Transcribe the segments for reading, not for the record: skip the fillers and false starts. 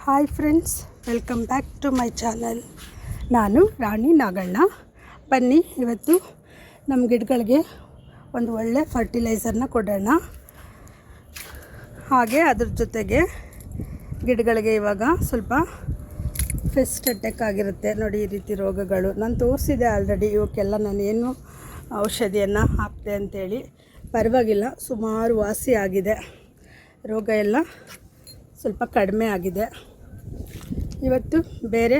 Hi friends, welcome back to my channel. ನಾನು ರಾಣಿ ನಾಗಣ್ಣ. ಬನ್ನಿ ಇವತ್ತು ನಮ್ಮ ಗಿಡಗಳಿಗೆ ಒಂದು ಒಳ್ಳೆ ಫರ್ಟಿಲೈಸರ್ನ ಕೊಡೋಣ. ಹಾಗೆ ಅದ್ರ ಜೊತೆಗೆ ಗಿಡಗಳಿಗೆ ಇವಾಗ ಸ್ವಲ್ಪ ಪೆಸ್ಟ್ ಅಟ್ಯಾಕ್ ಆಗಿರುತ್ತೆ ನೋಡಿ, ಈ ರೀತಿ ರೋಗಗಳು ನಾನು ತೋರಿಸಿದೆ ಆಲ್ರೆಡಿ. ಇವಕ್ಕೆಲ್ಲ ನಾನು ಏನು ಔಷಧಿಯನ್ನು ಹಾಕ್ತೆ ಅಂಥೇಳಿ. ಪರವಾಗಿಲ್ಲ, ಸುಮಾರು ವಾಸಿ ಆಗಿದೆ, ರೋಗ ಎಲ್ಲ ಸ್ವಲ್ಪ ಕಡಿಮೆ ಆಗಿದೆ. ಇವತ್ತು ಬೇರೆ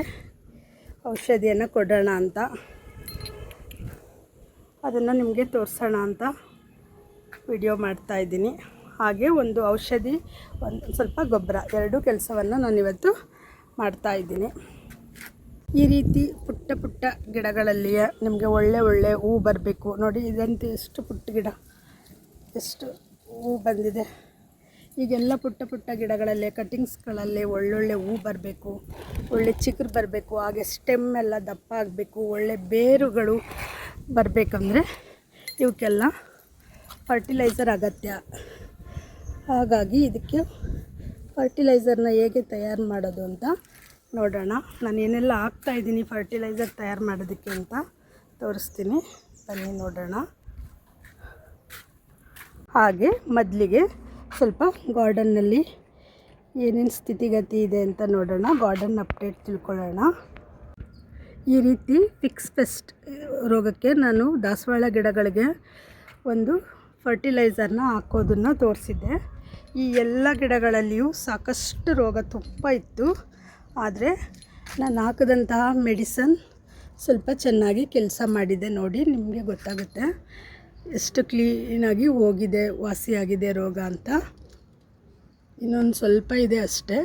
ಔಷಧಿಯನ್ನು ಕೊಡೋಣ ಅಂತ, ಅದನ್ನು ನಿಮಗೆ ತೋರಿಸೋಣ ಅಂತ ವಿಡಿಯೋ ಮಾಡ್ತಾಯಿದ್ದೀನಿ. ಹಾಗೆ ಒಂದು ಔಷಧಿ, ಒಂದು ಸ್ವಲ್ಪ ಗೊಬ್ಬರ, ಎರಡೂ ಕೆಲಸವನ್ನು ನಾನಿವತ್ತು ಮಾಡ್ತಾಯಿದ್ದೀನಿ. ಈ ರೀತಿ ಪುಟ್ಟ ಪುಟ್ಟ ಗಿಡಗಳಲ್ಲಿಯೇ ನಿಮಗೆ ಒಳ್ಳೆ ಹೂ ಬರಬೇಕು ನೋಡಿ. ಇದಂತೂ ಎಷ್ಟು ಪುಟ್ಟ ಗಿಡ, ಎಷ್ಟು ಹೂ ಬಂದಿದೆ. ಈಗೆಲ್ಲ ಪುಟ್ಟ ಪುಟ್ಟ ಗಿಡಗಳಲ್ಲೇ, ಕಟಿಂಗ್ಸ್ಗಳಲ್ಲೇ ಒಳ್ಳೊಳ್ಳೆ ಹೂ ಬರಬೇಕು, ಒಳ್ಳೆ ಚಿಗುರು ಬರಬೇಕು. ಹಾಗೆ ಸ್ಟೆಮ್ ಎಲ್ಲ ದಪ್ಪ ಆಗಬೇಕು, ಒಳ್ಳೆ ಬೇರುಗಳು ಬರಬೇಕಂದ್ರೆ ಇವಕ್ಕೆಲ್ಲ ಫರ್ಟಿಲೈಸರ್ ಅಗತ್ಯ. ಹಾಗಾಗಿ ಇದಕ್ಕೆ ಫರ್ಟಿಲೈಸರ್ನ ಹೇಗೆ ತಯಾರು ಮಾಡೋದು ಅಂತ ನೋಡೋಣ. ನಾನು ಏನೆಲ್ಲ ಹಾಕ್ತಾಯಿದ್ದೀನಿ ಫರ್ಟಿಲೈಸರ್ ತಯಾರು ಮಾಡೋದಕ್ಕೆ ಅಂತ ತೋರಿಸ್ತೀನಿ, ಬನ್ನಿ ನೋಡೋಣ. ಹಾಗೆ ಮೊದಲಿಗೆ ಸ್ವಲ್ಪ ಗಾರ್ಡನ್ನಲ್ಲಿ ಏನೇನು ಸ್ಥಿತಿಗತಿ ಇದೆ ಅಂತ ನೋಡೋಣ, ಗಾರ್ಡನ್ ಅಪ್ಡೇಟ್ ತಿಳ್ಕೊಳ್ಳೋಣ. ಈ ರೀತಿ ಫಿಕ್ಸ್ ಪೆಸ್ಟ್ ರೋಗಕ್ಕೆ ನಾನು ದಾಸವಾಳ ಗಿಡಗಳಿಗೆ ಒಂದು ಫರ್ಟಿಲೈಸರ್ನ ಹಾಕೋದನ್ನು ತೋರಿಸಿದ್ದೆ. ಈ ಎಲ್ಲ ಗಿಡಗಳಲ್ಲಿಯೂ ಸಾಕಷ್ಟು ರೋಗ ತುಂಬ ಇತ್ತು, ಆದರೆ ನಾನು ಹಾಕಿದಂತಹ ಮೆಡಿಸನ್ ಸ್ವಲ್ಪ ಚೆನ್ನಾಗಿ ಕೆಲಸ ಮಾಡಿದೆ ನೋಡಿ. ನಿಮಗೆ ಗೊತ್ತಾಗುತ್ತೆ ಎಷ್ಟು ಕ್ಲೀನಾಗಿ ಹೋಗಿದೆ, ವಾಸಿಯಾಗಿದೆ ರೋಗ ಅಂತ. ಇನ್ನೊಂದು ಸ್ವಲ್ಪ ಇದೆ ಅಷ್ಟೇ.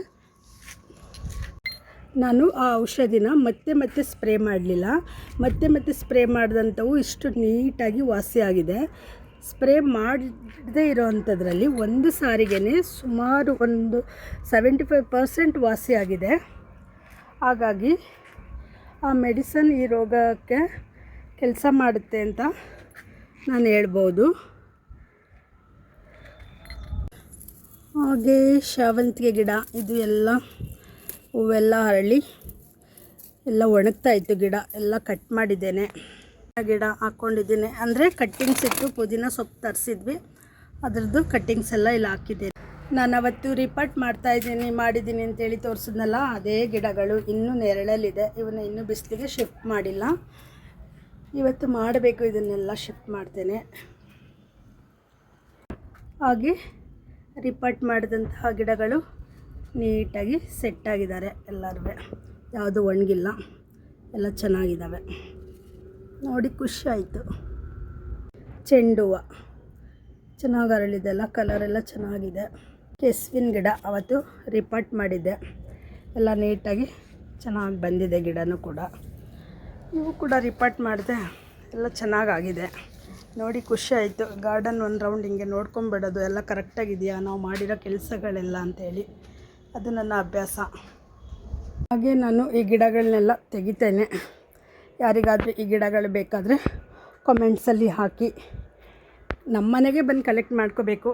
ನಾನು ಆ ಔಷಧಿನ ಮತ್ತೆ ಸ್ಪ್ರೇ ಮಾಡಲಿಲ್ಲ. ಮತ್ತೆ ಸ್ಪ್ರೇ ಮಾಡಿದಂಥವು ಇಷ್ಟು ನೀಟಾಗಿ ವಾಸಿಯಾಗಿದೆ. ಸ್ಪ್ರೇ ಮಾಡದೇ ಇರೋವಂಥದ್ರಲ್ಲಿ ಒಂದು ಸಾರಿಗೇ ಸುಮಾರು ಒಂದು 75% ವಾಸಿಯಾಗಿದೆ. ಹಾಗಾಗಿ ಆ ಮೆಡಿಸನ್ ಈ ರೋಗಕ್ಕೆ ಕೆಲಸ ಮಾಡುತ್ತೆ ಅಂತ ನಾನು ಹೇಳ್ಬೋದು. ಹಾಗೆ ಶಾವಂತಿಗೆ ಗಿಡ, ಇದು ಎಲ್ಲ ಹೂವೆಲ್ಲ ಅರಳಿ ಎಲ್ಲ ಒಣಗ್ತಾಯಿತ್ತು. ಗಿಡ ಎಲ್ಲ ಕಟ್ ಮಾಡಿದ್ದೇನೆ, ಗಿಡ ಹಾಕ್ಕೊಂಡಿದ್ದೀನಿ. ಅಂದರೆ ಕಟ್ಟಿಂಗ್ಸ್ ಇತ್ತು, ಪುದೀನ ಸೊಪ್ಪು ತರಿಸಿದ್ವಿ, ಅದರದ್ದು ಕಟ್ಟಿಂಗ್ಸ್ ಎಲ್ಲ ಇಲ್ಲಿ ಹಾಕಿದ್ದೇನೆ. ನಾನು ಅವತ್ತು ರಿಪೋರ್ಟ್ ಮಾಡಿದ್ದೀನಿ ಅಂತೇಳಿ ತೋರಿಸಿದ್ನಲ್ಲ, ಅದೇ ಗಿಡಗಳು ಇನ್ನೂ ನೆರಳಲ್ಲಿದೆ. ಇವನ್ನ ಇನ್ನೂ ಬಿಸಿಲಿಗೆ ಶಿಫ್ಟ್ ಮಾಡಿಲ್ಲ, ಇವತ್ತು ಮಾಡಬೇಕು. ಇದನ್ನೆಲ್ಲ ಶಿಫ್ಟ್ ಮಾಡ್ತೇನೆ. ಹಾಗೆ ರಿಪೋರ್ಟ್ ಮಾಡಿದಂತಹ ಗಿಡಗಳು ನೀಟಾಗಿ ಸೆಟ್ಟಾಗಿದ್ದಾರೆ ಎಲ್ಲರೂ, ಯಾವುದು ಒಣಗಿಲ್ಲ, ಎಲ್ಲ ಚೆನ್ನಾಗಿದ್ದಾವೆ ನೋಡಿ, ಖುಷಿ ಆಯಿತು. ಚೆಂಡು ಹೂವು ಚೆನ್ನಾಗಿ ಅರಳಿದೆಲ್ಲ, ಕಲರೆಲ್ಲ ಚೆನ್ನಾಗಿದೆ. ಕೆಸ್ವಿನ ಗಿಡ ಅವತ್ತು ರಿಪೋರ್ಟ್ ಮಾಡಿದ್ದೆ, ಎಲ್ಲ ನೀಟಾಗಿ ಚೆನ್ನಾಗಿ ಬಂದಿದೆ. ಗಿಡನೂ ಕೂಡ ಇವು ಕೂಡ ರಿಪೋರ್ಟ್ ಮಾಡಿದೆ, ಎಲ್ಲ ಚೆನ್ನಾಗಾಗಿದೆ ನೋಡಿ, ಖುಷಿ ಆಯಿತು. ಗಾರ್ಡನ್ ಒಂದು ರೌಂಡ್ ಹಿಂಗೆ ನೋಡ್ಕೊಂಬಿಡೋದು, ಎಲ್ಲ ಕರೆಕ್ಟಾಗಿದೆಯಾ ನಾವು ಮಾಡಿರೋ ಕೆಲಸಗಳೆಲ್ಲ ಅಂಥೇಳಿ, ಅದು ನನ್ನ ಅಭ್ಯಾಸ. ಹಾಗೆ ನಾನು ಈ ಗಿಡಗಳನ್ನೆಲ್ಲ ತೆಗಿತೇನೆ. ಯಾರಿಗಾದರೂ ಈ ಗಿಡಗಳು ಬೇಕಾದರೆ ಕಾಮೆಂಟ್ಸಲ್ಲಿ ಹಾಕಿ. ನಮ್ಮ ಮನೆಗೆ ಬಂದು ಕಲೆಕ್ಟ್ ಮಾಡ್ಕೋಬೇಕು,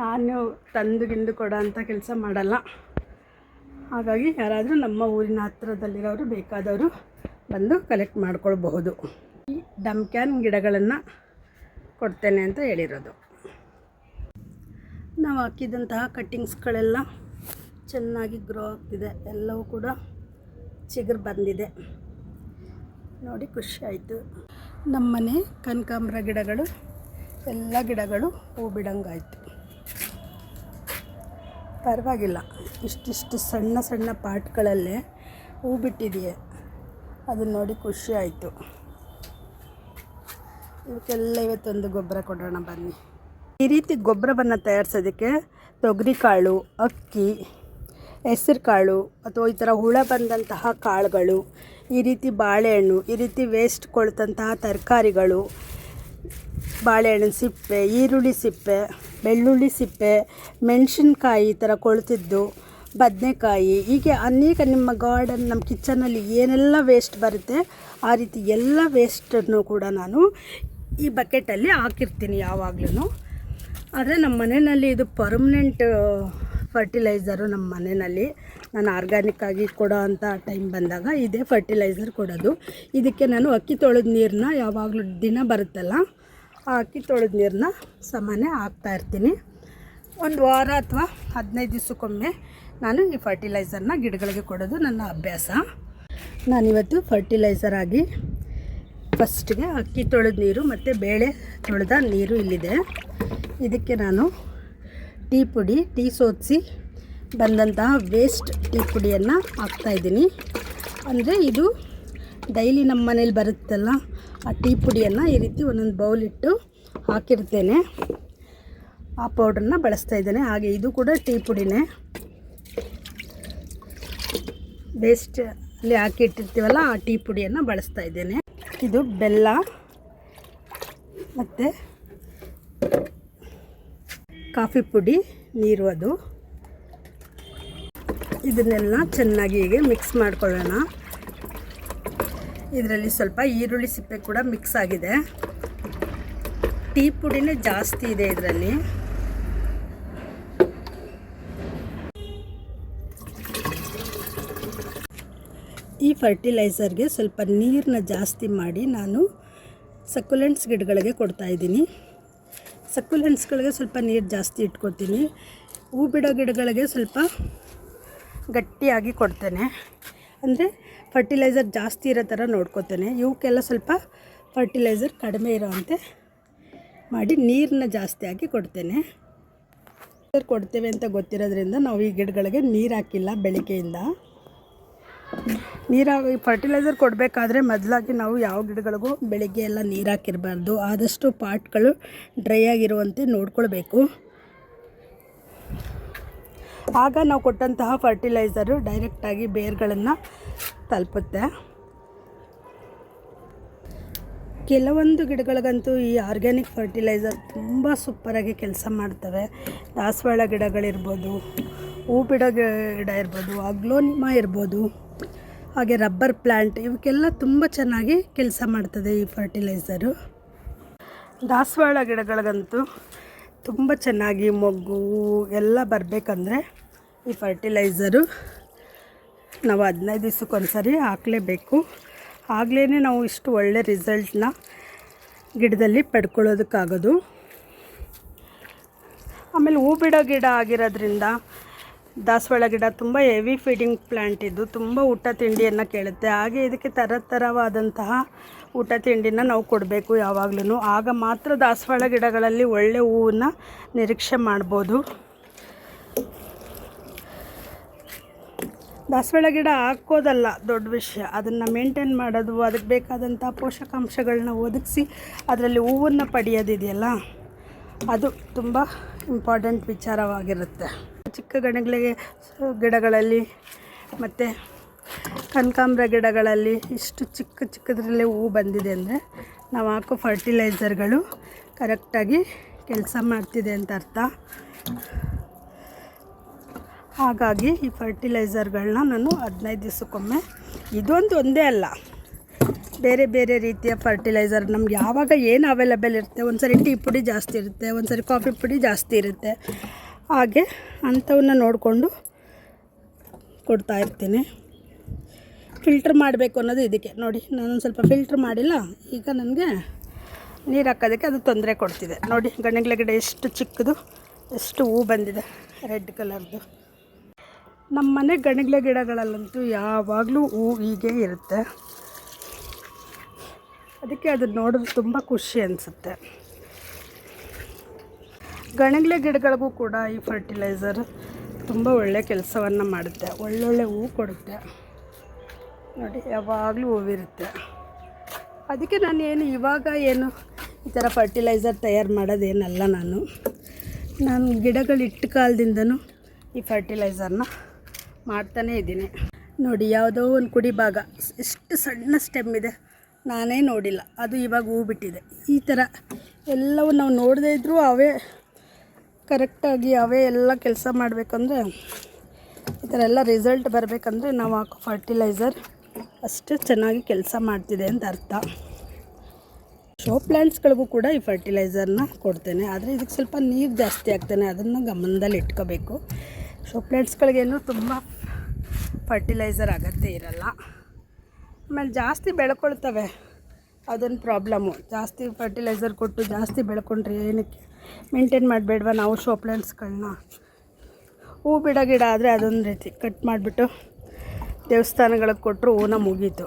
ನಾನು ತಂದು ಕೊಡೋ ಅಂಥ ಕೆಲಸ ಮಾಡಲ್ಲ. ಹಾಗಾಗಿ ಯಾರಾದರೂ ನಮ್ಮ ಊರಿನ ಹತ್ತಿರದಲ್ಲಿರೋರು ಬೇಕಾದವರು ಬಂದು ಕಲೆಕ್ಟ್ ಮಾಡ್ಕೊಳ್ಬಹುದು. ಈ ಡಮ್ಕ್ಯಾನ್ ಗಿಡಗಳನ್ನು ಕೊಡ್ತೇನೆ ಅಂತ ಹೇಳಿರೋದು. ನಾವು ಹಾಕಿದಂತಹ ಕಟ್ಟಿಂಗ್ಸ್ಗಳೆಲ್ಲ ಚೆನ್ನಾಗಿ ಗ್ರೋ ಆಗ್ತಿದೆ, ಎಲ್ಲವೂ ಕೂಡ ಚಿಗುರು ಬಂದಿದೆ ನೋಡಿ, ಖುಷಿ ಆಯಿತು. ನಮ್ಮನೆ ಕನಕಾಂಬರ ಗಿಡಗಳು ಎಲ್ಲ ಗಿಡಗಳು ಹೂ ಬಿಡಂಗಾಯಿತು. ಪರವಾಗಿಲ್ಲ, ಇಷ್ಟಿಷ್ಟು ಸಣ್ಣ ಪಾಟ್ಗಳಲ್ಲೇ ಹೂ ಬಿಟ್ಟಿದೆಯೇ, ಅದನ್ನು ನೋಡಿ ಖುಷಿ ಆಯಿತು. ಇವಕ್ಕೆಲ್ಲ ಇವತ್ತೊಂದು ಗೊಬ್ಬರ ಕೊಡೋಣ ಬನ್ನಿ. ಈ ರೀತಿ ಗೊಬ್ಬರವನ್ನು ತಯಾರಿಸೋದಕ್ಕೆ ತೊಗರಿಕಾಳು, ಅಕ್ಕಿ, ಹೆಸರು ಕಾಳು ಅಥವಾ ಈ ಥರ ಹುಳ ಬಂದಂತಹ ಕಾಳುಗಳು, ಈ ರೀತಿ ಬಾಳೆಹಣ್ಣು, ಈ ರೀತಿ ವೇಸ್ಟ್ ಕೊಳ್ತಂತಹ ತರಕಾರಿಗಳು, ಬಾಳೆಹಣ್ಣಿನ ಸಿಪ್ಪೆ, ಈರುಳ್ಳಿ ಸಿಪ್ಪೆ, ಬೆಳ್ಳುಳ್ಳಿ ಸಿಪ್ಪೆ, ಮೆಣಸಿನ್ಕಾಯಿ ಈ ಥರ ಕೊಳ್ತಿದ್ದು, ಬದನೆಕಾಯಿ, ಹೀಗೆ ಅನೇಕ ನಿಮ್ಮ ಗಾರ್ಡನ್, ನಮ್ಮ ಕಿಚನಲ್ಲಿ ಏನೆಲ್ಲ ವೇಸ್ಟ್ ಬರುತ್ತೆ ಆ ರೀತಿ ಎಲ್ಲ ವೇಸ್ಟನ್ನು ಕೂಡ ನಾನು ಈ ಬಕೆಟಲ್ಲಿ ಹಾಕಿರ್ತೀನಿ ಯಾವಾಗಲೂ. ಆದರೆ ನಮ್ಮ ಮನೆಯಲ್ಲಿ ಇದು ಪರ್ಮನೆಂಟ್ ಫರ್ಟಿಲೈಸರು ನಮ್ಮ ಮನೆಯಲ್ಲಿ ನಾನು ಆರ್ಗ್ಯಾನಿಕ್ಕಾಗಿ ಕೊಡೋ ಅಂಥ ಟೈಮ್ ಬಂದಾಗ ಇದೇ ಫರ್ಟಿಲೈಸರ್ ಕೊಡೋದು. ಇದಕ್ಕೆ ನಾನು ಅಕ್ಕಿ ತೊಳೆದ ನೀರನ್ನ ಯಾವಾಗಲೂ ದಿನ ಬರುತ್ತಲ್ಲ ಆ ಅಕ್ಕಿ ತೊಳೆದ ನೀರನ್ನ ಸಾಮಾನ್ಯ ಹಾಕ್ತಾಯಿರ್ತೀನಿ. ಒಂದು ವಾರ ಅಥವಾ 15 ದಿವಸಕ್ಕೊಮ್ಮೆ ನಾನು ಈ ಫರ್ಟಿಲೈಸರ್ನ ಗಿಡಗಳಿಗೆ ಕೊಡೋದು ನನ್ನ ಅಭ್ಯಾಸ. ನಾನಿವತ್ತು ಫರ್ಟಿಲೈಸರ್ ಆಗಿ ಫಸ್ಟಿಗೆ ಅಕ್ಕಿ ತೊಳೆದ ನೀರು ಮತ್ತು ಬೇಳೆ ತೊಳೆದ ನೀರು ಇಲ್ಲಿದೆ. ಇದಕ್ಕೆ ನಾನು ಟೀ ಸೋದಿಸಿ ಬಂದಂತಹ ವೇಸ್ಟ್ ಟೀ ಪುಡಿಯನ್ನು ಹಾಕ್ತಾಯಿದ್ದೀನಿ. ಅಂದರೆ ಇದು ಡೈಲಿ ನಮ್ಮ ಮನೇಲಿ ಬರುತ್ತಲ್ಲ ಆ ಟೀ ಪುಡಿಯನ್ನು ಈ ರೀತಿ ಒಂದೊಂದು ಬೌಲಿಟ್ಟು ಹಾಕಿರ್ತೇನೆ. ಆ ಪೌಡ್ರನ್ನ ಬಳಸ್ತಾ ಇದ್ದೇನೆ. ಹಾಗೆ ಇದು ಕೂಡ ಟೀ ಪುಡಿನೇ, ವೇಸ್ಟ್ ಅಲ್ಲಿ ಹಾಕಿ ಇಟ್ಟಿರ್ತೀವಲ್ಲ ಆ ಟೀ ಪುಡಿಯನ್ನು ಬಳಸ್ತಾ ಇದ್ದೇನೆ. ಇದು ಬೆಲ್ಲ ಮತ್ತು ಕಾಫಿ ಪುಡಿ ನೀರು, ಅದು ಇದನ್ನೆಲ್ಲ ಚೆನ್ನಾಗಿ ಹೀಗೆ ಮಿಕ್ಸ್ ಮಾಡ್ಕೊಳ್ಳೋಣ. ಇದರಲ್ಲಿ ಸ್ವಲ್ಪ ಈರುಳ್ಳಿ ಸಿಪ್ಪೆ ಕೂಡ ಮಿಕ್ಸ್ ಆಗಿದೆ. ಟೀ ಪುಡಿನೇ ಜಾಸ್ತಿ ಇದೆ ಇದರಲ್ಲಿ. ಈ ಫರ್ಟಿಲೈಸರ್ಗೆ ಸ್ವಲ್ಪ ನೀರನ್ನ ಜಾಸ್ತಿ ಮಾಡಿ ನಾನು ಸಕ್ಯುಲೆಂಟ್ಸ್ ಗಿಡಗಳಿಗೆ ಕೊಡ್ತಾಯಿದ್ದೀನಿ. ಸಕ್ಯುಲೆಂಟ್ಸ್ಗಳಿಗೆ ಸ್ವಲ್ಪ ನೀರು ಜಾಸ್ತಿ ಇಟ್ಕೊತೀನಿ. ಹೂ ಬಿಡೋ ಗಿಡಗಳಿಗೆ ಸ್ವಲ್ಪ ಗಟ್ಟಿಯಾಗಿ ಕೊಡ್ತೇನೆ. ಅಂದರೆ ಫರ್ಟಿಲೈಸರ್ ಜಾಸ್ತಿ ಇರೋ ಥರ ನೋಡ್ಕೊತೇನೆ. ಇವಕ್ಕೆಲ್ಲ ಸ್ವಲ್ಪ ಫರ್ಟಿಲೈಸರ್ ಕಡಿಮೆ ಇರೋವಂತೆ ಮಾಡಿ ನೀರನ್ನ ಜಾಸ್ತಿ ಹಾಕಿ ಕೊಡ್ತೇನೆ. ಕೊಡ್ತೇವೆ ಅಂತ ಗೊತ್ತಿರೋದ್ರಿಂದ ನಾವು ಈ ಗಿಡಗಳಿಗೆ ನೀರು ಹಾಕಿಲ್ಲ ಬೆಳಗ್ಗೆಯಿಂದ. ಫರ್ಟಿಲೈಸರ್ ಕೊಡಬೇಕಾದ್ರೆ ಮೊದಲಾಗಿ ನಾವು ಯಾವ ಗಿಡಗಳಿಗೂ ಬೆಳಗ್ಗೆ ಎಲ್ಲ ನೀರು ಹಾಕಿರಬಾರ್ದು. ಆದಷ್ಟು ಪಾಟ್ಗಳು ಡ್ರೈ ಆಗಿರುವಂತೆ ನೋಡ್ಕೊಳ್ಬೇಕು. ಆಗ ನಾವು ಕೊಟ್ಟಂತಹ ಫರ್ಟಿಲೈಸರು ಡೈರೆಕ್ಟಾಗಿ ಬೇರುಗಳನ್ನು ತಲುಪುತ್ತೆ. ಕೆಲವೊಂದು ಗಿಡಗಳಿಗಂತೂ ಈ ಆರ್ಗ್ಯಾನಿಕ್ ಫರ್ಟಿಲೈಸರ್ ತುಂಬ ಸೂಪರಾಗಿ ಕೆಲಸ ಮಾಡ್ತವೆ. ದಾಸವಾಳ ಗಿಡಗಳಿರ್ಬೋದು, ಹೂ ಬಿಡೋ ಗಿಡ ಇರ್ಬೋದು, ಅಗ್ಲೋನಿಮಾ ಇರ್ಬೋದು, ಹಾಗೆ ರಬ್ಬರ್ ಪ್ಲ್ಯಾಂಟ್, ಇವಕ್ಕೆಲ್ಲ ತುಂಬ ಚೆನ್ನಾಗಿ ಕೆಲಸ ಮಾಡ್ತದೆ ಈ ಫರ್ಟಿಲೈಸರು. ದಾಸವಾಳ ಗಿಡಗಳಿಗಂತೂ ತುಂಬ ಚೆನ್ನಾಗಿ ಮೊಗ್ಗು ಎಲ್ಲ ಬರಬೇಕಂದ್ರೆ ಈ ಫರ್ಟಿಲೈಸರು ನಾವು 15 ದಿವಸಕ್ಕೊಂದ್ಸರಿ ಹಾಕಲೇಬೇಕು. ಆಗಲೇ ನಾವು ಇಷ್ಟು ಒಳ್ಳೆ ರಿಸಲ್ಟ್ನ ಗಿಡದಲ್ಲಿ ಪಡ್ಕೊಳ್ಳೋದಕ್ಕಾಗೋದು. ಆಮೇಲೆ ಹೂ ಬಿಡೋ ಗಿಡ ಆಗಿರೋದ್ರಿಂದ ದಾಸವಾಳ ಗಿಡ ತುಂಬ ಹೆವಿ ಫೀಡಿಂಗ್ ಪ್ಲ್ಯಾಂಟ್ ಇದು, ತುಂಬ ಊಟ ತಿಂಡಿಯನ್ನು ಕೇಳುತ್ತೆ. ಹಾಗೆ ಇದಕ್ಕೆ ಥರವಾದಂತಹ ಊಟ ತಿಂಡಿನ ನಾವು ಕೊಡಬೇಕು ಯಾವಾಗಲೂ. ಆಗ ಮಾತ್ರ ದಾಸವಾಳ ಗಿಡಗಳಲ್ಲಿ ಒಳ್ಳೆ ಹೂವನ್ನು ನಿರೀಕ್ಷೆ ಮಾಡ್ಬೋದು. ದಾಸವಾಳ ಗಿಡ ಹಾಕೋದಲ್ಲ ದೊಡ್ಡ ವಿಷಯ, ಅದನ್ನು ಮೇಂಟೈನ್ ಮಾಡೋದು, ಅದಕ್ಕೆ ಬೇಕಾದಂಥ ಪೋಷಕಾಂಶಗಳನ್ನ ಒದಗಿಸಿ ಅದರಲ್ಲಿ ಹೂವನ್ನು ಪಡೆಯೋದಿದೆಯಲ್ಲ, ಅದು ತುಂಬ ಇಂಪಾರ್ಟೆಂಟ್ ವಿಚಾರವಾಗಿರುತ್ತೆ. ಚಿಕ್ಕ ಗಿಡಗಳಲ್ಲಿ ಮತ್ತು ಕನಕಾಂಬರ ಗಿಡಗಳಲ್ಲಿ ಇಷ್ಟು ಚಿಕ್ಕದ್ರಲ್ಲೇ ಹೂವು ಬಂದಿದೆ ಅಂದರೆ ನಾವು ಹಾಕೋ ಫರ್ಟಿಲೈಸರ್ಗಳು ಕರೆಕ್ಟಾಗಿ ಕೆಲಸ ಮಾಡ್ತಿದೆ ಅಂತ ಅರ್ಥ. ಹಾಗಾಗಿ ಈ ಫರ್ಟಿಲೈಸರ್ಗಳನ್ನ ನಾನು 15 ದಿವಸಕ್ಕೊಮ್ಮೆ, ಇದೊಂದು ಒಂದೇ ಅಲ್ಲ, ಬೇರೆ ಬೇರೆ ರೀತಿಯ ಫರ್ಟಿಲೈಸರ್ ನಮ್ಗೆ ಯಾವಾಗ ಏನು ಅವೈಲೇಬಲ್ ಇರುತ್ತೆ. ಒಂದು ಸರಿ ಟೀ ಪುಡಿ ಜಾಸ್ತಿ ಇರುತ್ತೆ, ಒಂದು ಸರಿ ಕಾಫಿ ಪುಡಿ ಜಾಸ್ತಿ ಇರುತ್ತೆ. ಹಾಗೆ ಅಂಥವನ್ನ ನೋಡಿಕೊಂಡು ಕೊಡ್ತಾಯಿರ್ತೀನಿ. ಫಿಲ್ಟ್ರ್ ಮಾಡಬೇಕು ಅನ್ನೋದು ಇದಕ್ಕೆ. ನೋಡಿ, ನಾನೊಂದು ಸ್ವಲ್ಪ ಫಿಲ್ಟ್ರ್ ಮಾಡಿಲ್ಲ, ಈಗ ನನಗೆ ನೀರು ಹಾಕೋದಕ್ಕೆ ಅದು ತೊಂದರೆ ಕೊಡ್ತಿದೆ. ನೋಡಿ, ಗಣಗ್ಲೆ ಗಿಡ ಎಷ್ಟು ಚಿಕ್ಕದು, ಎಷ್ಟು ಹೂ ಬಂದಿದೆ ರೆಡ್ ಕಲರ್ದು. ನಮ್ಮ ಮನೆ ಗಣಗ್ಲೆ ಗಿಡಗಳಲ್ಲಂತೂ ಯಾವಾಗಲೂ ಹೂ ಹೀಗೆ ಇರುತ್ತೆ. ಅದಕ್ಕೆ ಅದನ್ನು ನೋಡಿದ್ರೆ ತುಂಬ ಖುಷಿ ಅನಿಸುತ್ತೆ. ಗಣಗ್ಲೆ ಗಿಡಗಳಿಗೂ ಕೂಡ ಈ ಫರ್ಟಿಲೈಸರ್ ತುಂಬ ಒಳ್ಳೆಯ ಕೆಲಸವನ್ನು ಮಾಡುತ್ತೆ. ಒಳ್ಳೊಳ್ಳೆ ಹೂ ಕೊಡುತ್ತೆ. ನೋಡಿ, ಯಾವಾಗಲೂ ಹೂವಿರುತ್ತೆ. ಅದಕ್ಕೆ ನಾನು ಇವಾಗ ಈ ಥರ ಫರ್ಟಿಲೈಸರ್ ತಯಾರು ಮಾಡೋದೇನಲ್ಲ. ನಾನು ಗಿಡಗಳಿಟ್ಟ ಕಾಲದಿಂದನೂ ಈ ಫರ್ಟಿಲೈಸರ್ನ ಮಾಡ್ತಾನೇ ಇದ್ದೀನಿ. ನೋಡಿ, ಯಾವುದೋ ಒಂದು ಕುಡಿ ಭಾಗ ಎಷ್ಟು ಸಣ್ಣ ಸ್ಟೆಮ್ ಇದೆ, ನಾನೇ ನೋಡಿಲ್ಲ, ಅದು ಇವಾಗ ಹೂ ಬಿಟ್ಟಿದೆ. ಈ ಥರ ಎಲ್ಲವೂ ನಾವು ನೋಡದೇ ಇದ್ದರೂ ಅವೇ ಕರೆಕ್ಟಾಗಿ ಅವೇ ಎಲ್ಲ ಕೆಲಸ ಮಾಡಬೇಕಂದ್ರೆ, ಈ ಥರ ಎಲ್ಲ ರಿಸಲ್ಟ್ ಬರಬೇಕಂದ್ರೆ ನಾವು ಹಾಕೋ ಫರ್ಟಿಲೈಸರ್ ಅಷ್ಟು ಚೆನ್ನಾಗಿ ಕೆಲಸ ಮಾಡ್ತಿದೆ ಅಂತ ಅರ್ಥ. ಶೋ ಪ್ಲ್ಯಾಂಟ್ಸ್ಗಳಿಗೂ ಕೂಡ ಈ ಫರ್ಟಿಲೈಸರ್ನ ಕೊಡ್ತೇನೆ. ಆದರೆ ಇದಕ್ಕೆ ಸ್ವಲ್ಪ ನೀರು ಜಾಸ್ತಿ ಆಗ್ತಾನೆ, ಅದನ್ನು ಗಮನದಲ್ಲಿ ಇಟ್ಕೋಬೇಕು. ಶೋ ಪ್ಲಾಂಟ್ಸ್ಗಳಿಗೇನು ತುಂಬ ಫರ್ಟಿಲೈಸರ್ ಅಗತ್ಯ ಇರಲ್ಲ. ಆಮೇಲೆ ಜಾಸ್ತಿ ಬೆಳ್ಕೊಳ್ತವೆ, ಅದೊಂದು ಪ್ರಾಬ್ಲಮ್ಮು. ಜಾಸ್ತಿ ಫರ್ಟಿಲೈಸರ್ ಕೊಟ್ಟು ಜಾಸ್ತಿ ಬೆಳ್ಕೊಂಡ್ರೆ ಏನಕ್ಕೆ ಮೇಂಟೈನ್ ಮಾಡಬೇಡ್ವ ನಾವು ಶೋ ಪ್ಲಾಂಟ್ಸ್ಗಳನ್ನ. ಹೂ ಬಿಡೋ ಗಿಡ ಆದರೆ ಅದೊಂದು ರೀತಿ ಕಟ್ ಮಾಡಿಬಿಟ್ಟು ದೇವಸ್ಥಾನಗಳಿಗೆ ಕೊಟ್ಟರು ಹೂನ ಮುಗೀತು.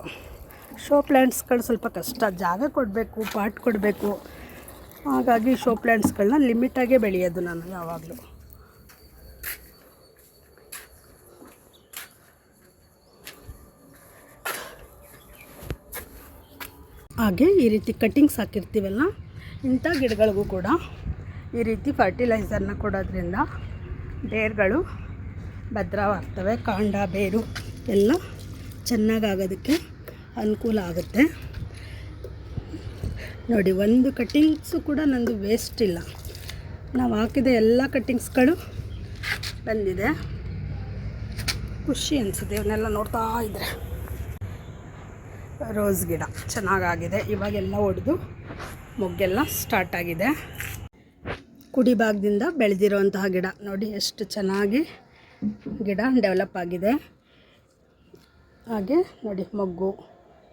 ಶೋ ಪ್ಲ್ಯಾಂಟ್ಸ್ಗಳು ಸ್ವಲ್ಪ ಕಷ್ಟ, ಜಾಗ ಕೊಡಬೇಕು, ಪಾಟ್ ಕೊಡಬೇಕು. ಹಾಗಾಗಿ ಶೋ ಪ್ಲ್ಯಾಂಟ್ಸ್ಗಳನ್ನ ಲಿಮಿಟಾಗೇ ಬೆಳೆಯೋದು ನಾನು ಯಾವಾಗಲೂ. ಹಾಗೆ ಈ ರೀತಿ ಕಟ್ಟಿಂಗ್ಸ್ ಹಾಕಿರ್ತೀವಲ್ಲ, ಇಂಥ ಗಿಡಗಳಿಗೂ ಕೂಡ ಈ ರೀತಿ ಫರ್ಟಿಲೈಸರ್ನ ಕೊಡೋದ್ರಿಂದ ಬೇರುಗಳು ಭದ್ರವಾಗ್ತವೆ, ಕಾಂಡ ಬೇರು ಎಲ್ಲ ಚೆನ್ನಾಗಾಗೋದಕ್ಕೆ ಅನುಕೂಲ ಆಗುತ್ತೆ. ನೋಡಿ, ಒಂದು ಕಟ್ಟಿಂಗ್ಸು ಕೂಡ ನಂದು ವೇಸ್ಟ್ ಇಲ್ಲ. ನಾವು ಹಾಕಿದ ಎಲ್ಲ ಕಟ್ಟಿಂಗ್ಸ್ಗಳು ಬಂದಿದೆ. ಖುಷಿ ಅನಿಸುತ್ತೆ ಇವನ್ನೆಲ್ಲ ನೋಡ್ತಾ ಇದ್ದರೆ. ರೋಸ್ ಗಿಡ ಚೆನ್ನಾಗಾಗಿದೆ, ಇವಾಗೆಲ್ಲ ಒಡೆದು ಮೊಗ್ಗೆಲ್ಲ ಸ್ಟಾರ್ಟ್ ಆಗಿದೆ. ಕುಡಿ ಭಾಗದಿಂದ ಬೆಳೆದಿರೋಂತಹ ಗಿಡ ನೋಡಿ ಎಷ್ಟು ಚೆನ್ನಾಗಿ ಗಿಡ ಡೆವಲಪ್ ಆಗಿದೆ. ಹಾಗೆ ನೋಡಿ ಮೊಗ್ಗು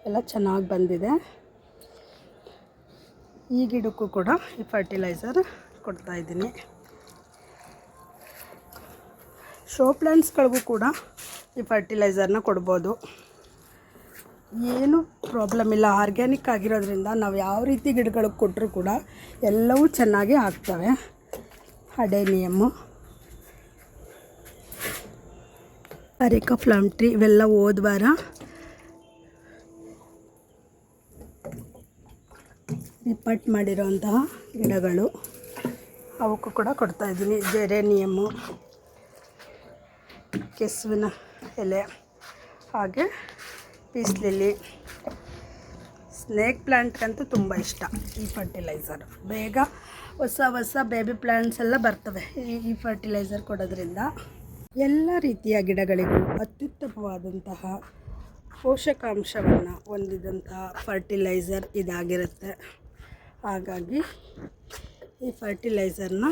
ಎಲ್ಲ ಚೆನ್ನಾಗಿ ಬಂದಿದೆ. ಈ ಗಿಡಕ್ಕೂ ಕೂಡ ಈ ಫರ್ಟಿಲೈಸರ್ ಕೊಡ್ತಾಯಿದ್ದೀನಿ. ಶೋ ಪ್ಲ್ಯಾಂಟ್ಸ್ಗಳಿಗೂ ಕೂಡ ಈ ಫರ್ಟಿಲೈಸರ್ನ ಕೊಡ್ಬೋದು, ಏನು ಪ್ರಾಬ್ಲಮ್ ಇಲ್ಲ. ಆರ್ಗ್ಯಾನಿಕ್ ಆಗಿರೋದ್ರಿಂದ ನಾವು ಯಾವ ರೀತಿ ಗಿಡಗಳಿಗೆ ಕೊಟ್ಟರೂ ಕೂಡ ಎಲ್ಲವೂ ಚೆನ್ನಾಗಿ ಆಗ್ತವೆ. ಅಡೇನಿಯಮ್ಮು, ಅರೇಕಾ ಪ್ಲಮ್ ಟ್ರೀ ಇವೆಲ್ಲ ಹೋದ ವಾರ ರಿಪೋರ್ಟ್ ಮಾಡಿರೋಂತಹ ಗಿಡಗಳು, ಅವಕ್ಕೂ ಕೂಡ ಕೊಡ್ತಾಯಿದ್ದೀನಿ. ಜೆರೇನಿಯಮ್ಮು, ಕೆಸುವಿನ ಎಲೆ, ಹಾಗೆ ಪೀಸ್ ಲಿಲ್ಲಿ. ಸ್ನೇಕ್ ಪ್ಲ್ಯಾಂಟ್ಗಂತೂ ತುಂಬ ಇಷ್ಟ ಈ ಫರ್ಟಿಲೈಸರ್. ಬೇಗ ಹೊಸ ಬೇಬಿ ಪ್ಲ್ಯಾಂಟ್ಸ್ ಎಲ್ಲ ಬರ್ತವೆ ಈ ಫರ್ಟಿಲೈಸರ್ ಕೊಡೋದ್ರಿಂದ. ಎಲ್ಲ ರೀತಿಯ ಗಿಡಗಳಿಗೂ ಅತ್ಯುತ್ತಮವಾದಂತಹ ಪೋಷಕಾಂಶವನ್ನು ಹೊಂದಿದಂತಹ ಫರ್ಟಿಲೈಸರ್ ಇದಾಗಿರುತ್ತೆ. ಹಾಗಾಗಿ ಈ ಫರ್ಟಿಲೈಸರ್ನ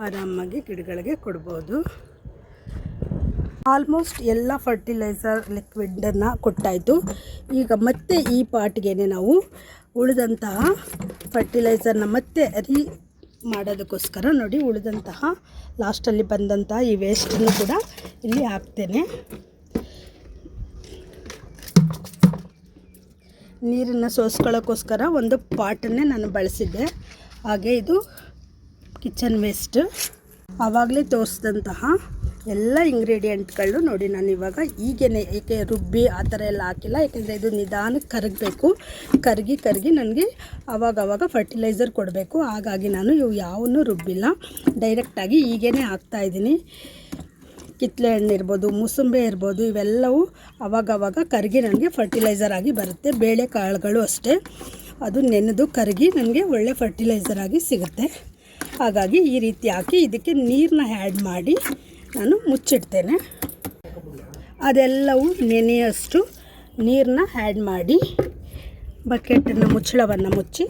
ಆರಾಮಾಗಿ ಗಿಡಗಳಿಗೆ ಕೊಡ್ಬೋದು. ಆಲ್ಮೋಸ್ಟ್ ಎಲ್ಲ ಫರ್ಟಿಲೈಸರ್ ಲಿಕ್ವಿಡನ್ನು ಕೊಟ್ಟಾಯಿತು. ಈಗ ಮತ್ತೆ ಈ ಪಾಟ್ಗೆ ನಾವು ಉಳಿದಂತಹ ಫರ್ಟಿಲೈಸರ್ನ ಮತ್ತೆ ಮಾಡೋದಕ್ಕೋಸ್ಕರ ನೋಡಿ, ಉಳಿದಂತಹ ಲಾಸ್ಟಲ್ಲಿ ಬಂದಂತಹ ಈ ವೇಸ್ಟನ್ನು ಕೂಡ ಇಲ್ಲಿ ಹಾಕ್ತೇನೆ. ನೀರನ್ನು ಸೋಸ್ಕೊಳ್ಳೋಕ್ಕೋಸ್ಕರ ಒಂದು ಪಾಟನ್ನೇ ನಾನು ಬಳಸಿದ್ದೆ. ಹಾಗೆ ಇದು ಕಿಚನ್ ವೇಸ್ಟ್. ಆವಾಗಲೇ ತೋರಿಸಿದಂತಹ ಎಲ್ಲ ಇಂಗ್ರೀಡಿಯೆಂಟ್ಗಳು ನೋಡಿ ನಾನು ಇವಾಗ ಈಗೇನೆ, ಏಕೆ ರುಬ್ಬಿ ಆ ಥರ ಎಲ್ಲ ಹಾಕಿಲ್ಲ. ಯಾಕೆಂದರೆ ಇದು ನಿಧಾನಕ್ಕೆ ಕರಗಿ ನನಗೆ ಆವಾಗವಾಗ ಫರ್ಟಿಲೈಸರ್ ಕೊಡಬೇಕು. ಹಾಗಾಗಿ ನಾನು ಇವು ಯಾವನ್ನೂ ರುಬ್ಬಿಲ್ಲ, ಡೈರೆಕ್ಟಾಗಿ ಈಗೇನೆ ಹಾಕ್ತಾಯಿದ್ದೀನಿ. ಕಿತ್ತಳೆ ಹಣ್ಣು ಇರ್ಬೋದು, ಮೂಸಂಬೆ ಇರ್ಬೋದು, ಇವೆಲ್ಲವೂ ಆವಾಗವಾಗ ಕರಗಿ ನನಗೆ ಫರ್ಟಿಲೈಸರ್ ಆಗಿ ಬರುತ್ತೆ. ಬೇಳೆಕಾಳುಗಳು ಅಷ್ಟೇ, ಅದು ನೆನೆದು ಕರಗಿ ನನಗೆ ಒಳ್ಳೆ ಫರ್ಟಿಲೈಸರ್ ಆಗಿ ಸಿಗುತ್ತೆ. ಹಾಗಾಗಿ ಈ ರೀತಿ ಹಾಕಿ ಇದಕ್ಕೆ ನೀರನ್ನ ಆ್ಯಡ್ ಮಾಡಿ ನಾನು ಮುಚ್ಚಿಡ್ತೇನೆ. ಅದೆಲ್ಲವೂ ನೆನೆಯಷ್ಟು ನೀರನ್ನ ಆ್ಯಡ್ ಮಾಡಿ ಬಕೆಟನ್ನು ಮುಚ್ಚಳವನ್ನು ಮುಚ್ಚಿ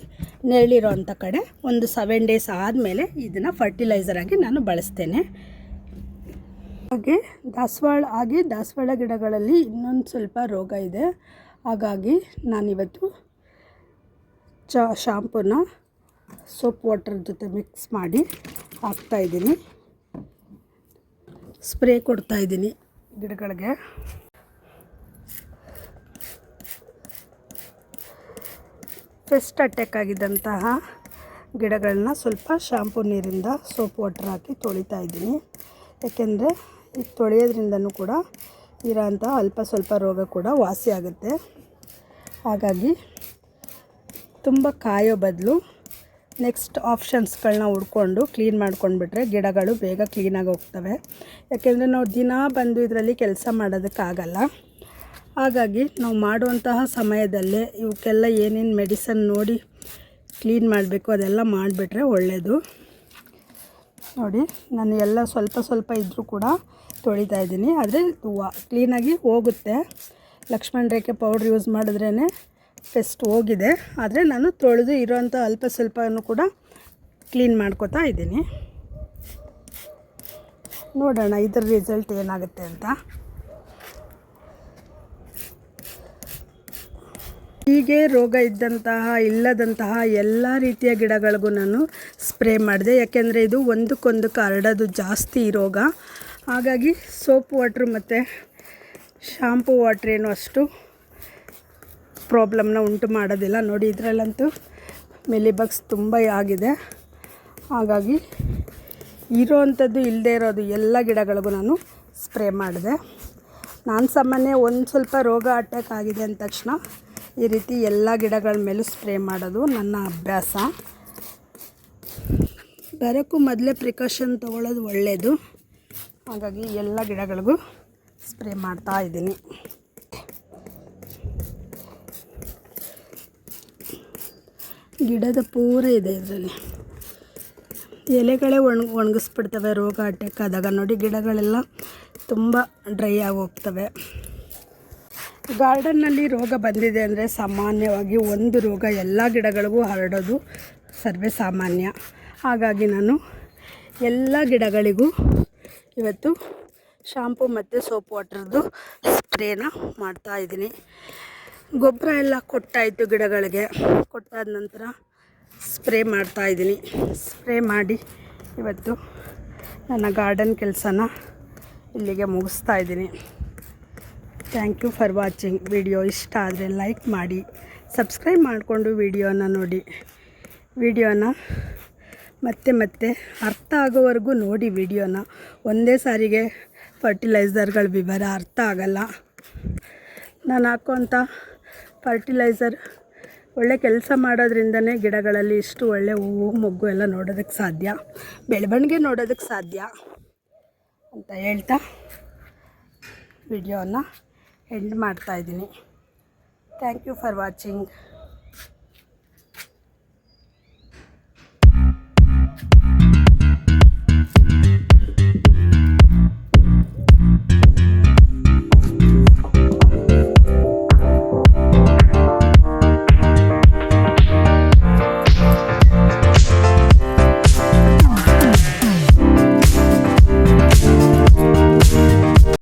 ನೆರಳಿರೋ ಅಂಥ ಕಡೆ ಒಂದು 7 ಡೇಸ್ ಆದಮೇಲೆ ಇದನ್ನು ಫರ್ಟಿಲೈಸರ್ ಆಗಿ ನಾನು ಬಳಸ್ತೇನೆ. ಹಾಗೆ ದಾಸವಾಳ ಗಿಡಗಳಲ್ಲಿ ಇನ್ನೊಂದು ಸ್ವಲ್ಪ ರೋಗ ಇದೆ. ಹಾಗಾಗಿ ನಾನಿವತ್ತು ಶಾಂಪೂನ ಸೋಪ್ ವಾಟರ್ ಜೊತೆ ಮಿಕ್ಸ್ ಮಾಡಿ ಹಾಕ್ತಾಯಿದ್ದೀನಿ. ಸ್ಪ್ರೇ ಕೊಡ್ತಾಯಿದ್ದೀನಿ ಗಿಡಗಳಿಗೆ. ಪೆಸ್ಟ್ ಅಟ್ಯಾಕ್ ಆಗಿದ್ದಂತಹ ಗಿಡಗಳನ್ನ ಸ್ವಲ್ಪ ಶಾಂಪೂ ನೀರಿಂದ ಸೋಪ್ ವಾಟರ್ ಹಾಕಿ ತೊಳಿತಾ ಇದ್ದೀನಿ. ಏಕೆಂದರೆ ಇದು ತೊಳೆಯೋದ್ರಿಂದನೂ ಕೂಡ ಇರೋಂಥ ಅಲ್ಪ ಸ್ವಲ್ಪ ರೋಗ ಕೂಡ ವಾಸಿ ಆಗುತ್ತೆ. ಹಾಗಾಗಿ ತುಂಬ ಕಾಯೋ ಬದಲು ನೆಕ್ಸ್ಟ್ ಆಪ್ಷನ್ಸ್ಗಳನ್ನ ಹುಡ್ಕೊಂಡು ಕ್ಲೀನ್ ಮಾಡ್ಕೊಂಡ್ಬಿಟ್ರೆ ಗಿಡಗಳು ಬೇಗ ಕ್ಲೀನಾಗಿ ಹೋಗ್ತವೆ. ಯಾಕೆಂದರೆ ನಾವು ದಿನ ಬಂದು ಇದರಲ್ಲಿ ಕೆಲಸ ಮಾಡೋದಕ್ಕಾಗಲ್ಲ. ಹಾಗಾಗಿ ನಾವು ಮಾಡುವಂತಹ ಸಮಯದಲ್ಲೇ ಇವಕ್ಕೆಲ್ಲ ಏನೇನು ಮೆಡಿಸನ್ ನೋಡಿ ಕ್ಲೀನ್ ಮಾಡಬೇಕು ಅದೆಲ್ಲ ಮಾಡಿಬಿಟ್ರೆ ಒಳ್ಳೆಯದು. ನೋಡಿ, ನಾನು ಎಲ್ಲ ಸ್ವಲ್ಪ ಇದ್ದರೂ ಕೂಡ ತೊಳಿತಾ ಇದ್ದೀನಿ. ಆದರೆ ಕ್ಲೀನಾಗಿ ಹೋಗುತ್ತೆ. ಲಕ್ಷ್ಮಣ ರೇಖೆ ಪೌಡ್ರ್ ಯೂಸ್ ಮಾಡಿದ್ರೇ ಪೆಸ್ಟ್ ಹೋಗಿದೆ. ಆದರೆ ನಾನು ತೊಳೆದು ಇರೋವಂಥ ಅಲ್ಪ ಸ್ವಲ್ಪನೂ ಕೂಡ ಕ್ಲೀನ್ ಮಾಡ್ಕೋತಾ ಇದ್ದೀನಿ. ನೋಡೋಣ ಇದ್ರ ರಿಸಲ್ಟ್ ಏನಾಗುತ್ತೆ ಅಂತ. ಹೀಗೆ ರೋಗ ಇದ್ದಂತಹ ಇಲ್ಲದಂತಹ ಎಲ್ಲ ರೀತಿಯ ಗಿಡಗಳಿಗೂ ನಾನು ಸ್ಪ್ರೇ ಮಾಡಿದೆ. ಯಾಕೆಂದರೆ ಇದು ಒಂದಕ್ಕೊಂದಕ್ಕೆ ಹರಡೋದು ಜಾಸ್ತಿ ಈ ರೋಗ. ಹಾಗಾಗಿ ಸೋಪ್ ವಾಟ್ರು ಮತ್ತು ಶಾಂಪೂ ವಾಟ್ರ್ ಏನು ಅಷ್ಟು ಪ್ರಾಬ್ಲಮ್ನ ಉಂಟು ಮಾಡೋದಿಲ್ಲ. ನೋಡಿ ಇದರಲ್ಲಂತೂ ಮಿಲಿಬಗ್ಸ್ ತುಂಬ ಆಗಿದೆ. ಹಾಗಾಗಿ ಇರೋವಂಥದ್ದು ಇಲ್ಲದೆ ಇರೋದು ಎಲ್ಲ ಗಿಡಗಳಿಗೂ ನಾನು ಸ್ಪ್ರೇ ಮಾಡಿದೆ. ನಾನು ಸಾಮಾನ್ಯ ಒಂದು ಸ್ವಲ್ಪ ರೋಗ ಅಟ್ಯಾಕ್ ಆಗಿದೆ ಅಂದ ತಕ್ಷಣ ಈ ರೀತಿ ಎಲ್ಲ ಗಿಡಗಳ ಮೇಲೂ ಸ್ಪ್ರೇ ಮಾಡೋದು ನನ್ನ ಅಭ್ಯಾಸ. ಬರೋಕ್ಕೂ ಮೊದಲೇ ಪ್ರಿಕಾಷನ್ ತೊಗೊಳ್ಳೋದು ಒಳ್ಳೆಯದು. ಹಾಗಾಗಿ ಎಲ್ಲ ಗಿಡಗಳಿಗೂ ಸ್ಪ್ರೇ ಮಾಡ್ತಾ ಇದ್ದೀನಿ. ಗಿಡದ ಪೂರ ಇದೆ ಇದರಲ್ಲಿ. ಎಲೆಗಳೇ ಒಣಗಿಸ್ಬಿಡ್ತವೆ ರೋಗ ಅಟ್ಯಾಕ್ ಆದಾಗ. ನೋಡಿ ಗಿಡಗಳೆಲ್ಲ ತುಂಬ ಡ್ರೈ ಆಗಿ ಹೋಗ್ತವೆ. ಗಾರ್ಡನ್ನಲ್ಲಿ ರೋಗ ಬಂದಿದೆ ಅಂದರೆ ಸಾಮಾನ್ಯವಾಗಿ ಒಂದು ರೋಗ ಎಲ್ಲ ಗಿಡಗಳಿಗೂ ಹರಡೋದು ಸರ್ವೇ ಸಾಮಾನ್ಯ. ಹಾಗಾಗಿ ನಾನು ಎಲ್ಲ ಗಿಡಗಳಿಗೂ ಇವತ್ತು ಶಾಂಪು ಮತ್ತು ಸೋಪ್ ವಾಟ್ರದ್ದು ಸ್ಪ್ರೇನ ಮಾಡ್ತಾಯಿದ್ದೀನಿ. ಗೊಬ್ಬರ ಎಲ್ಲ ಕೊಟ್ಟಾಯಿತು ಗಿಡಗಳಿಗೆ. ಕೊಟ್ಟಾದ ನಂತರ ಸ್ಪ್ರೇ ಮಾಡ್ತಾಯಿದ್ದೀನಿ. ಸ್ಪ್ರೇ ಮಾಡಿ ಇವತ್ತು ನನ್ನ ಗಾರ್ಡನ್ ಕೆಲಸನ ಇಲ್ಲಿಗೆ ಮುಗಿಸ್ತಾ ಇದ್ದೀನಿ. Thank you for watching. Video ಇಷ್ಟ ಆದರೆ ಲೈಕ್ ಮಾಡಿ, ಸಬ್ಸ್ಕ್ರೈಬ್ ಮಾಡಿಕೊಂಡು ವಿಡಿಯೋನ ನೋಡಿ. ವಿಡಿಯೋನ ಮತ್ತೆ ಅರ್ಥ ಆಗೋವರೆಗೂ ನೋಡಿ. ವಿಡಿಯೋನ ಒಂದೇ ಸಾರಿಗೆ ಫರ್ಟಿಲೈಸರ್ಗಳ ವಿವರ ಅರ್ಥ ಆಗಲ್ಲ. ನಾನು ಹಾಕೋಂಥ ಫರ್ಟಿಲೈಸರ್ ಒಳ್ಳೆ ಕೆಲಸ ಮಾಡೋದ್ರಿಂದನೇ ಗಿಡಗಳಲ್ಲಿ ಇಷ್ಟು ಒಳ್ಳೆ ಹೂವು ಮೊಗ್ಗು ಎಲ್ಲ ನೋಡೋದಕ್ಕೆ ಸಾಧ್ಯ, ಬೆಳವಣಿಗೆ ನೋಡೋದಕ್ಕೆ ಸಾಧ್ಯ ಅಂತ ಹೇಳ್ತಾ ವಿಡಿಯೋನ ಎಂಡ್ ಮಾಡ್ತಾಯಿದ್ದೀನಿ. Thank you for watching.